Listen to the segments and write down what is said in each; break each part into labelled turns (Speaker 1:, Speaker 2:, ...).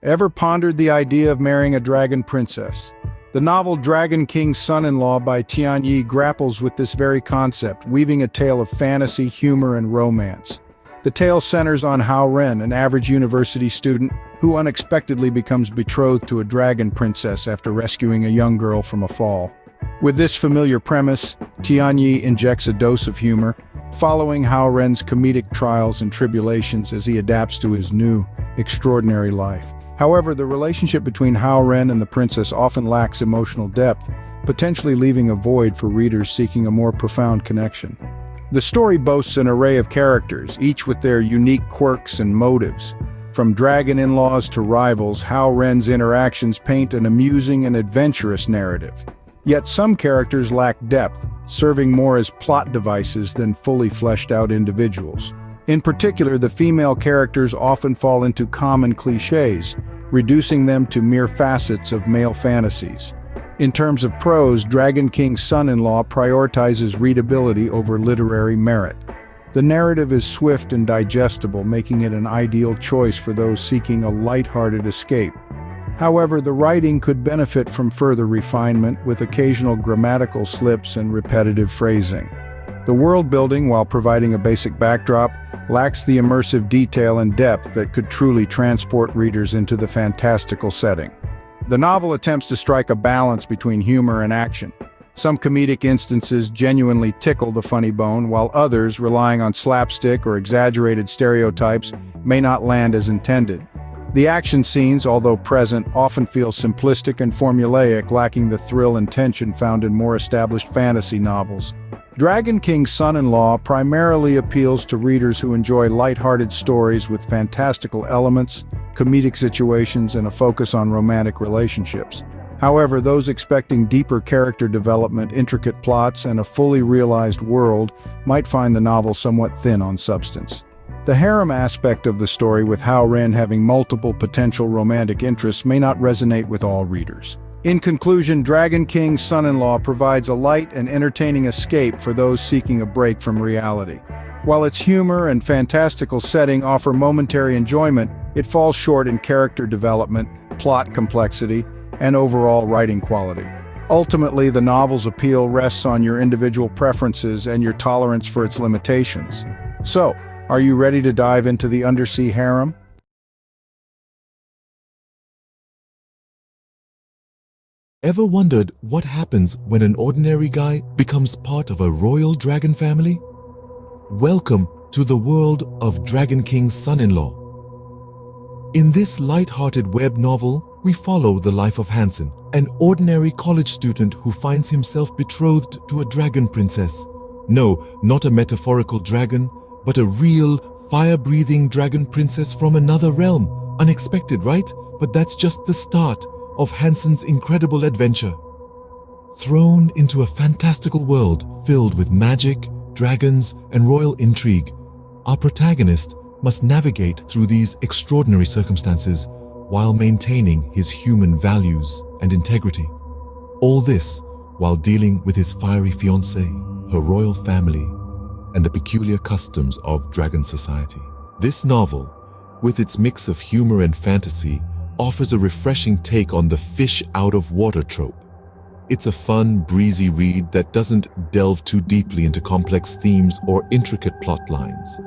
Speaker 1: Ever pondered the idea of marrying a dragon princess? The novel Dragon King's Son-in-Law by Tian Yi grapples with this very concept, weaving a tale of fantasy, humor, and romance. The tale centers on Hao Ren, an average university student who unexpectedly becomes betrothed to a dragon princess after rescuing a young girl from a fall. With this familiar premise, Tian Yi injects a dose of humor, following Hao Ren's comedic trials and tribulations as he adapts to his new, extraordinary life. However, the relationship between Hao Ren and the princess often lacks emotional depth, potentially leaving a void for readers seeking a more profound connection. The story boasts an array of characters, each with their unique quirks and motives. From dragon in-laws to rivals, Hao Ren's interactions paint an amusing and adventurous narrative. Yet some characters lack depth, serving more as plot devices than fully fleshed-out individuals. In particular, the female characters often fall into common cliches, reducing them to mere facets of male fantasies. In terms of prose, Dragon King's Son-in-Law prioritizes readability over literary merit. The narrative is swift and digestible, making it an ideal choice for those seeking a lighthearted escape. However, the writing could benefit from further refinement, with occasional grammatical slips and repetitive phrasing. The world building, while providing a basic backdrop, lacks the immersive detail and depth that could truly transport readers into the fantastical setting. The novel attempts to strike a balance between humor and action. Some comedic instances genuinely tickle the funny bone, while others, relying on slapstick or exaggerated stereotypes, may not land as intended. The action scenes, although present, often feel simplistic and formulaic, lacking the thrill and tension found in more established fantasy novels. Dragon King's Son-in-Law primarily appeals to readers who enjoy lighthearted stories with fantastical elements, comedic situations, and a focus on romantic relationships. However, those expecting deeper character development, intricate plots, and a fully realized world might find the novel somewhat thin on substance. The harem aspect of the story, with Hao Ren having multiple potential romantic interests, may not resonate with all readers. In conclusion, Dragon King's Son-in-Law provides a light and entertaining escape for those seeking a break from reality. While its humor and fantastical setting offer momentary enjoyment, it falls short in character development, plot complexity, and overall writing quality. Ultimately, the novel's appeal rests on your individual preferences and your tolerance for its limitations. So, are you ready to dive into the undersea harem?
Speaker 2: Ever wondered what happens when an ordinary guy becomes part of a royal dragon family? Welcome to the world of Dragon King's Son-in-Law. In this light-hearted web novel, we follow the life of Hansen, an ordinary college student who finds himself betrothed to a dragon princess. No, not a metaphorical dragon, but a real, fire-breathing dragon princess from another realm. Unexpected, right? But that's just the start of Hansen's incredible adventure. Thrown into a fantastical world filled with magic, dragons, and royal intrigue, our protagonist must navigate through these extraordinary circumstances while maintaining his human values and integrity. All this while dealing with his fiery fiancée, her royal family, and the peculiar customs of dragon society. This novel, with its mix of humor and fantasy, offers a refreshing take on the fish-out-of-water trope. It's a fun, breezy read that doesn't delve too deeply into complex themes or intricate plot lines.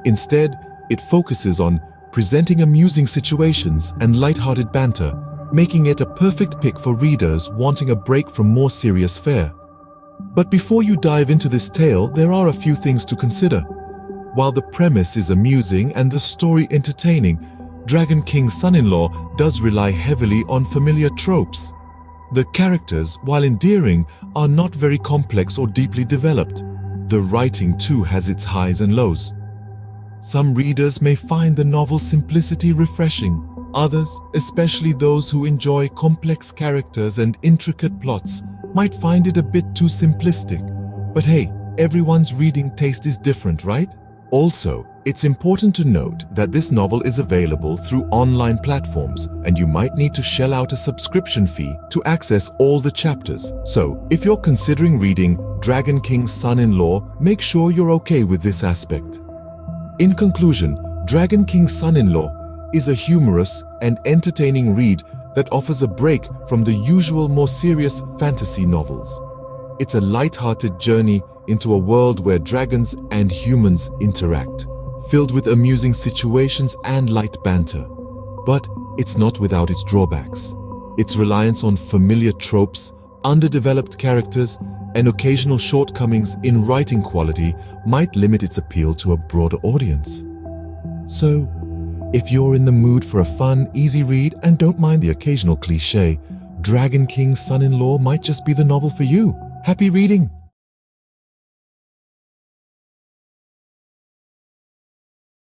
Speaker 2: Instead, it focuses on presenting amusing situations and lighthearted banter, making it a perfect pick for readers wanting a break from more serious fare. But before you dive into this tale, there are a few things to consider. While the premise is amusing and the story entertaining, Dragon King's Son-in-Law does rely heavily on familiar tropes. The characters, while endearing, are not very complex or deeply developed. The writing too has its highs and lows. Some readers may find the novel's simplicity refreshing. Others, especially those who enjoy complex characters and intricate plots, might find it a bit too simplistic. But hey, everyone's reading taste is different, right? Also, it's important to note that this novel is available through online platforms, and you might need to shell out a subscription fee to access all the chapters. So, if you're considering reading Dragon King's Son-in-Law, make sure you're okay with this aspect. In conclusion, Dragon King's Son-in-Law is a humorous and entertaining read that offers a break from the usual more serious fantasy novels. It's a light-hearted journey into a world where dragons and humans interact, filled with amusing situations and light banter. But it's not without its drawbacks. Its reliance on familiar tropes, underdeveloped characters, and occasional shortcomings in writing quality might limit its appeal to a broader audience. So, if you're in the mood for a fun, easy read and don't mind the occasional cliché, Dragon King's Son-in-Law might just be the novel for you. Happy reading!